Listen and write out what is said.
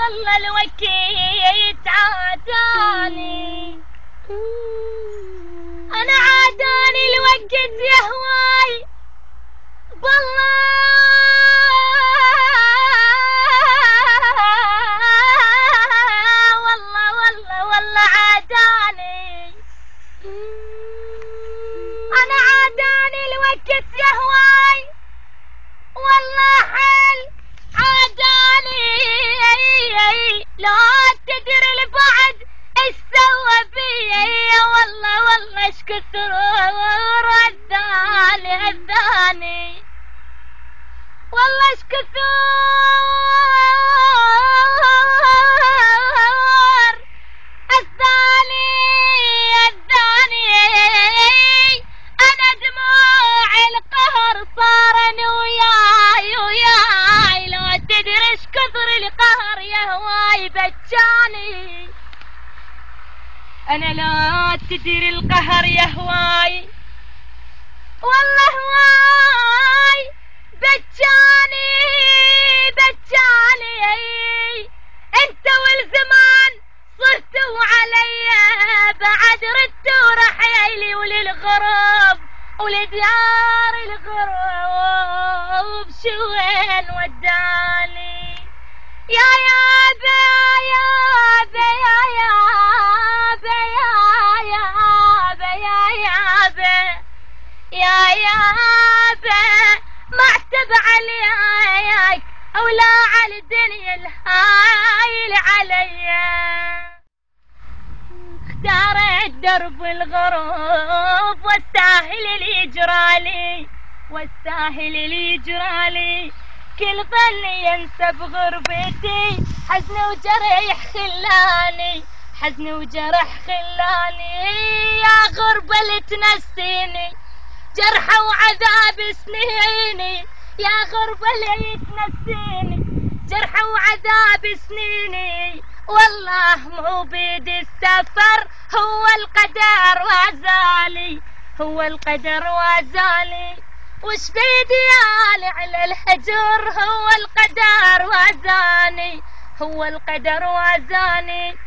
والله الوكيت عاداني، أنا عاداني الوقت يا هواي بالله والله والله والله عاداني، أنا عاداني الوقت يا هواي والله حل عاداني، لا تدري البعد ايش سوى بي، والله والله ايش كثر الثاني والله ايش كثر الثاني انا دموع القهر صارن وياي لو تدري ايش كثر القهر يا هواي بجاني، انا لا تدري القهر يا هواي والله هواي بجاني انت والزمان صرتوا عليا بعد ردوا رحيلي وللغرب ولديار الغرب شو وين وداني يا يابا يابا يا يابا يا يابا يا يابا ما اعتب عليك ولا على الدنيا الهايل عليا، اختارت درب الغرب والساهل اللي يجرالي كل ظل ينسى بغربتي، حزن وجرح خلاني يا غربة اللي تنسيني جرح وعذاب سنيني، يا غربة اللي تنسيني جرح وعذاب سنيني، والله مو بيد السفر هو القدر وازالي وش بيدي على الحجر هو القدر وازاني